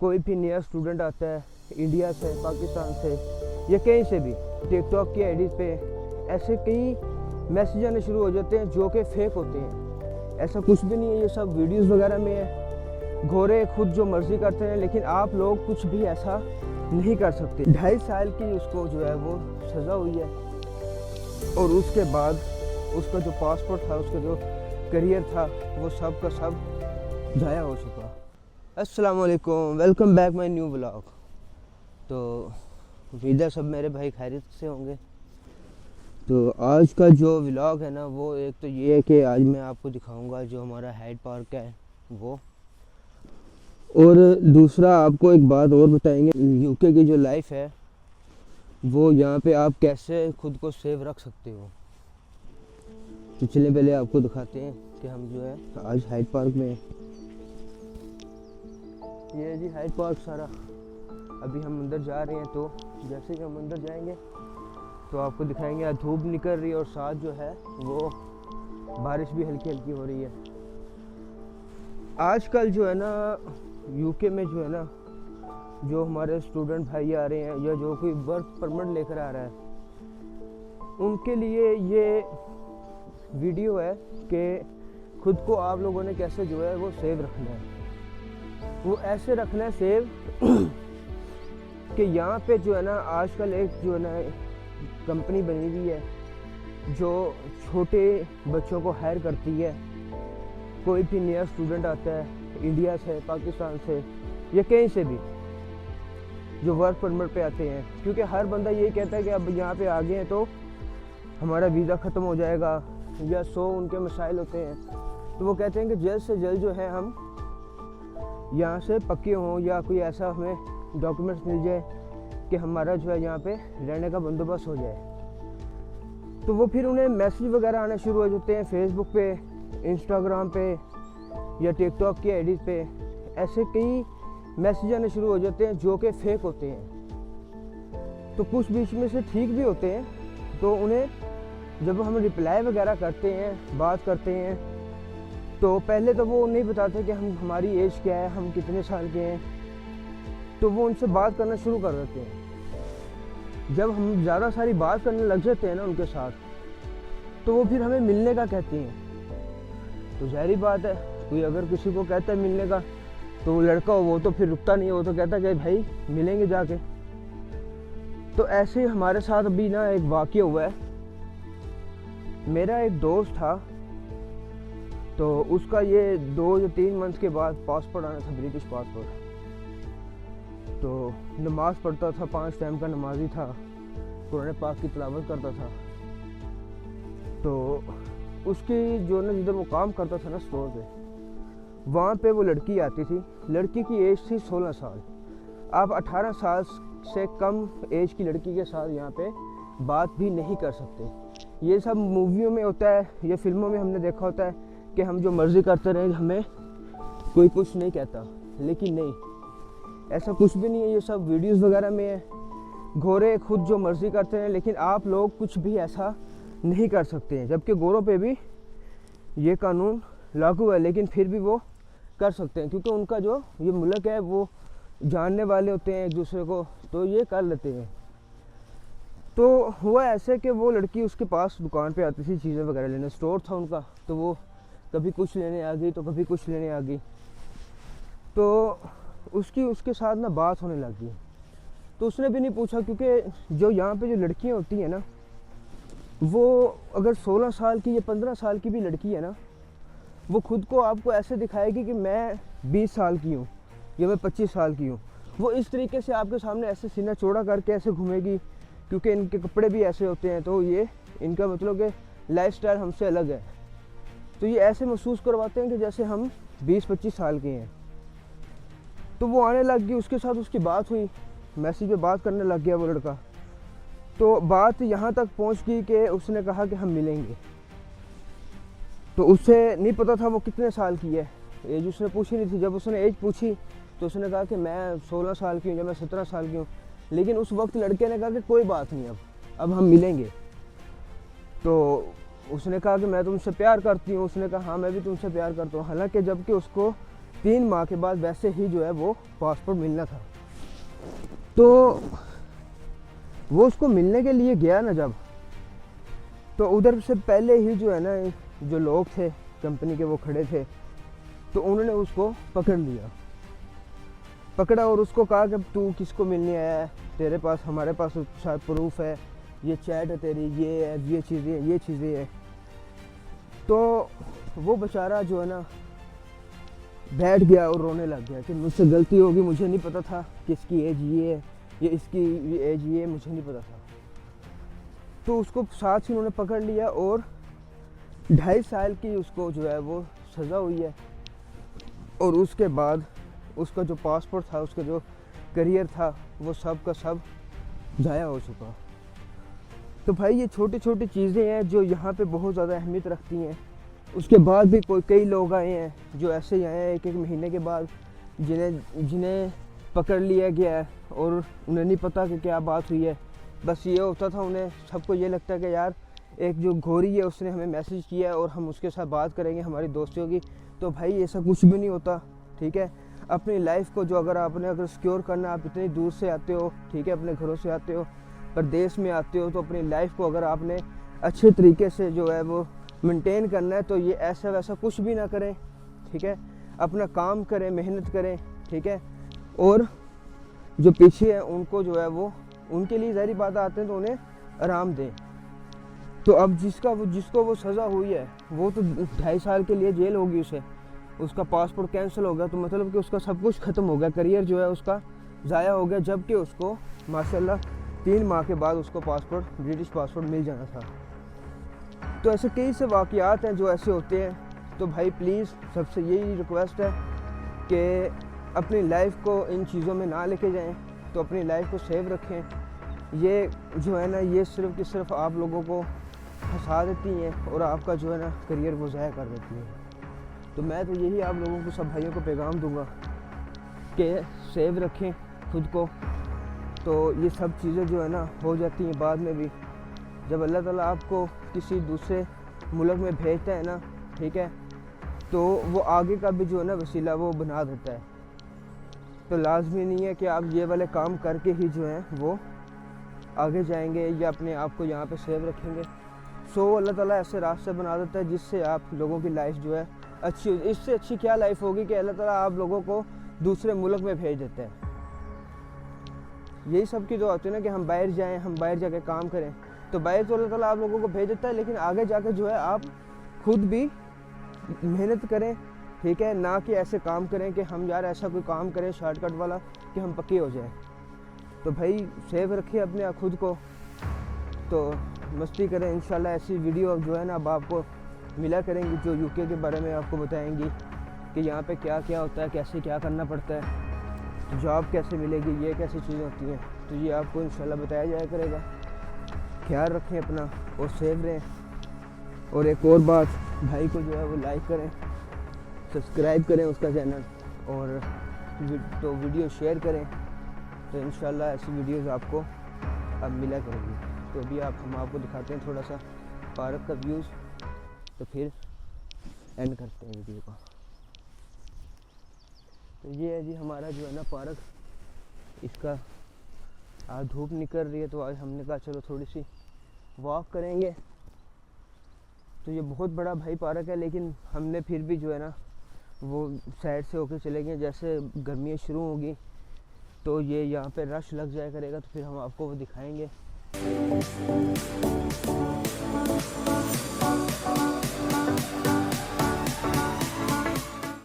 कोई भी नया स्टूडेंट आता है इंडिया से, पाकिस्तान से या कहीं से भी, टिकटॉक की आईडी पे ऐसे कई मैसेज आने शुरू हो जाते हैं जो कि फेक होते हैं। ऐसा कुछ भी नहीं है, ये सब वीडियोस वगैरह में है। घोड़े खुद जो मर्जी करते हैं, लेकिन आप लोग कुछ भी ऐसा नहीं कर सकते। 2.5 साल की उसको जो है वो सज़ा हुई है, और उसके बाद उसका जो पासपोर्ट था, उसका जो करियर था, वो सब का सब ज़ाया हो चुका। अस्सलाम वालेकुम, welcome back my new vlog. तो उम्मीद है सब मेरे भाई खैरियत से होंगे। तो आज का जो व्लॉग है ना, वो एक तो ये है कि आज मैं आपको दिखाऊंगा जो हमारा हाइड पार्क है वो, और दूसरा आपको एक बात और बताएंगे, यूके की जो लाइफ है वो यहाँ पे आप कैसे खुद को सेव रख सकते हो। तो चलिए पहले आपको दिखाते हैं कि हम जो है आज हाइड पार्क में हैं। ये है जी हाइड पार्क सारा। अभी हम अंदर जा रहे हैं, तो जैसे ही हम अंदर जाएंगे तो आपको दिखाएंगे। आज धूप निकल रही है और साथ जो है वो बारिश भी हल्की हल्की हो रही है। आजकल जो है ना यूके में जो है ना, जो हमारे स्टूडेंट भाई आ रहे हैं या जो कोई वर्क परमिट लेकर आ रहा है, उनके लिए ये वीडियो है कि खुद को आप लोगों ने कैसे जो है वो सेव रखना है। वो ऐसे रखना है सेव कि यहाँ पे जो है ना आजकल एक जो है ना कंपनी बनी हुई है जो छोटे बच्चों को हायर करती है। कोई भी नया स्टूडेंट आता है इंडिया से, पाकिस्तान से या कहीं से भी, जो वर्क परमिट पे आते हैं, क्योंकि हर बंदा यही कहता है कि अब यहाँ पे आ गए हैं तो हमारा वीज़ा ख़त्म हो जाएगा, या 100 उनके मसाइल होते हैं। तो वो कहते हैं कि जल्द से जल्द जो है हम यहाँ से पक्के हों, या कोई ऐसा हमें डॉक्यूमेंट्स मिल जाए कि हमारा जो है यहाँ पे रहने का बंदोबस्त हो जाए। तो वो फिर उन्हें मैसेज वगैरह आने शुरू हो जाते हैं फेसबुक पे, इंस्टाग्राम पे या टिकटॉक की आईडी पे। ऐसे कई मैसेज आने शुरू हो जाते हैं जो कि फेक होते हैं। तो कुछ बीच में से ठीक भी होते हैं। तो उन्हें जब हम रिप्लाई वगैरह करते हैं, बात करते हैं, तो पहले तो वो नहीं बताते कि हमारी एज क्या है, हम कितने साल के हैं। तो वो उनसे बात करना शुरू कर देते हैं। जब हम ज़्यादा सारी बात करने लग जाते हैं ना उनके साथ, तो वो फिर हमें मिलने का कहते हैं। तो ज़ाहिर बात है, कोई अगर किसी को कहता है मिलने का, तो वो लड़का हो वो तो फिर रुकता नहीं है, वो तो कहता है कि भाई मिलेंगे जाके। तो ऐसे ही हमारे साथ अभी ना एक वाक़या हुआ है। मेरा एक दोस्त था, तो उसका ये 2 या 3 मंथ के बाद पासपोर्ट आना था, ब्रिटिश पासपोर्ट। तो नमाज़ पढ़ता था, 5 टाइम का नमाजी था, कुरान पाक की तिलावत करता था। तो उसकी जो ना जिधर वो काम करता था ना स्टोर पे, वहाँ पे वो लड़की आती थी। लड़की की एज थी 16 साल। आप 18 साल से कम एज की लड़की के साथ यहाँ पे बात भी नहीं कर सकते। ये सब मूवियों में होता है या फिल्मों में हमने देखा होता है कि हम जो मर्ज़ी करते रहे, हमें कोई कुछ नहीं कहता। लेकिन नहीं, ऐसा कुछ भी नहीं है। ये सब वीडियोस वगैरह में है। घोड़े खुद जो मर्ज़ी करते हैं, लेकिन आप लोग कुछ भी ऐसा नहीं कर सकते हैं। जबकि गोरों पे भी ये कानून लागू है, लेकिन फिर भी वो कर सकते हैं, क्योंकि उनका जो ये मुल्क है वो जानने वाले होते हैं एक दूसरे को, तो ये कर लेते हैं। तो हुआ ऐसे कि वो लड़की उसके पास दुकान पे आती थी चीज़ें वगैरह लेने, स्टोर था उनका। तो वो कभी कुछ लेने आ गई तो कभी कुछ लेने आ गई। तो उसके साथ ना बात होने लग गई। तो उसने भी नहीं पूछा, क्योंकि जो यहाँ पे जो लड़कियाँ होती हैं ना, वो अगर 16 साल की या 15 साल की भी लड़की है ना, वो खुद को आपको ऐसे दिखाएगी कि मैं 20 साल की हूँ या मैं 25 साल की हूँ। वो इस तरीके से आपके सामने ऐसे सीना चौड़ा करके ऐसे घूमेगी, क्योंकि इनके कपड़े भी ऐसे होते हैं। तो ये इनका मतलब कि लाइफस्टाइल हमसे अलग है। तो ये ऐसे महसूस करवाते हैं कि जैसे हम 20-25 साल के हैं। तो वो आने लग गई, उसके साथ उसकी बात हुई, मैसेज पे बात करने लग गया वो लड़का। तो बात यहाँ तक पहुँच गई कि उसने कहा कि हम मिलेंगे। तो उससे नहीं पता था वो कितने साल की है, एज उसने पूछी नहीं थी। जब उसने एज पूछी तो उसने कहा कि मैं 16 साल की हूँ या मैं 17 साल की हूँ। लेकिन उस वक्त लड़के ने कहा कि कोई बात नहीं, अब हम मिलेंगे। तो उसने कहा कि मैं तुमसे प्यार करती हूँ। उसने कहा हाँ मैं भी तुमसे प्यार करता हूँ। हालांकि जबकि उसको 3 माह के बाद वैसे ही जो है वो पासपोर्ट मिलना था। तो वो उसको मिलने के लिए गया ना जब, तो उधर से पहले ही जो है ना जो लोग थे कंपनी के वो खड़े थे, तो उन्होंने उसको पकड़ लिया, पकड़ा और उसको कहा कि तू किसको मिलने आया है, तेरे पास हमारे पास शायद प्रूफ है, ये चैट है तेरी, ये है, ये चीज़ें है। तो वो बेचारा जो है ना बैठ गया और रोने लग गया कि मुझसे गलती होगी, मुझे नहीं पता था कि इसकी एज ये है, ये इसकी एज ये, मुझे नहीं पता था। तो उसको साथ ही उन्होंने पकड़ लिया और 2.5 साल की उसको जो है वो सज़ा हुई है। और उसके बाद उसका जो पासपोर्ट था, उसका जो करियर था, वो सब का सब ज़ाया हो चुका। तो भाई ये छोटी छोटी चीज़ें हैं जो यहाँ पे बहुत ज़्यादा अहमियत रखती हैं। उसके बाद भी कई लोग आए हैं जो ऐसे ही आए हैं 1-1 महीने के बाद, जिन्हें पकड़ लिया गया है और उन्हें नहीं पता कि क्या बात हुई है। बस ये होता था, उन्हें सबको ये लगता है कि यार एक जो गोरी है उसने हमें मैसेज किया है और हम उसके साथ बात करेंगे, हमारी दोस्ती होगी। तो भाई ऐसा कुछ भी नहीं होता, ठीक है। अपनी लाइफ को जो अगर सिक्योर करना, आप इतनी दूर से आते हो, ठीक है, अपने घरों से आते हो, परदेश में आते हो, तो अपनी लाइफ को अगर आपने अच्छे तरीके से जो है वो मेंटेन करना है, तो ये ऐसा वैसा कुछ भी ना करें, ठीक है। अपना काम करें, मेहनत करें, ठीक है। और जो पीछे है उनको जो है वो, उनके लिए ज़ाहिर बात आते हैं तो उन्हें आराम दें। तो अब जिसको वो सज़ा हुई है, वो तो 2.5 साल के लिए जेल होगी उसे, उसका पासपोर्ट कैंसिल हो गया, तो मतलब कि उसका सब कुछ ख़त्म हो गया, करियर जो है उसका ज़ाया हो गया। जबकि उसको माशाल्लाह 3 माह के बाद उसको पासपोर्ट, ब्रिटिश पासपोर्ट मिल जाना था। तो ऐसे कई से वाक़यात हैं जो ऐसे होते हैं। तो भाई प्लीज़ सबसे यही रिक्वेस्ट है कि अपनी लाइफ को इन चीज़ों में ना लेके जाएं, तो अपनी लाइफ को सेव रखें। ये जो है ना, ये सिर्फ़ कि सिर्फ आप लोगों को फंसा देती हैं और आपका जो है ना करियर वो ज़ाया कर देती है। तो मैं तो यही आप लोगों को, सब भाइयों को पैगाम दूंगा कि सेव रखें खुद को। तो ये सब चीज़ें जो है ना हो जाती हैं बाद में भी, जब अल्लाह ताला आपको किसी दूसरे मुल्क में भेजता है ना, ठीक है, तो वो आगे का भी जो है ना वसीला वो बना देता है। तो लाजमी नहीं है कि आप ये वाले काम करके ही जो है वो आगे जाएंगे या अपने आप को यहाँ पे सेव रखेंगे। सो अल्लाह ताला ऐसे रास्ते बना देता है जिससे आप लोगों की लाइफ जो है अच्छी, इससे अच्छी क्या लाइफ होगी कि अल्लाह ताला आप लोगों को दूसरे मुल्क में भेज देता है। यही सब की दुआ होती है ना कि हम बाहर जाएं, हम बाहर जाके काम करें। तो बाहर तो अल्लाह ताला आप लोगों को भेज देता है, लेकिन आगे जाके जो है आप खुद भी मेहनत करें, ठीक है। ना कि ऐसे काम करें कि हम यार ऐसा कोई काम करें शॉर्टकट वाला कि हम पक्के हो जाएं। तो भाई सेव रखिए अपने खुद को, तो मस्ती करें। इंशाल्लाह ऐसी वीडियो जो है ना अब आपको मिला करेंगी जो यूके के बारे में आपको बताएंगी कि यहाँ पे क्या क्या होता है, कैसे क्या करना पड़ता है, जॉब कैसे मिलेगी, ये कैसी चीज़ें होती हैं। तो ये आपको इंशाल्लाह बताया जाया करेगा। ख्याल रखें अपना और सेव रहें। और एक और बात, भाई को जो है वो लाइक करें, सब्सक्राइब करें उसका चैनल, और तो वीडियो शेयर करें। तो इंशाल्लाह ऐसी वीडियोस आपको अब मिला करेंगी। तो अभी हम आपको दिखाते हैं थोड़ा सा पार्क का व्यूज़, तो फिर एंड करते हैं वीडियो का। तो ये है जी हमारा जो है ना पार्क, इसका आज धूप निकल रही है तो आज हमने कहा चलो थोड़ी सी वॉक करेंगे। तो ये बहुत बड़ा भाई पार्क है, लेकिन हमने फिर भी जो है ना वो साइड से होकर चले गए। जैसे गर्मियाँ शुरू होगी तो ये यहाँ पे रश लग जाया करेगा, तो फिर हम आपको वो दिखाएंगे।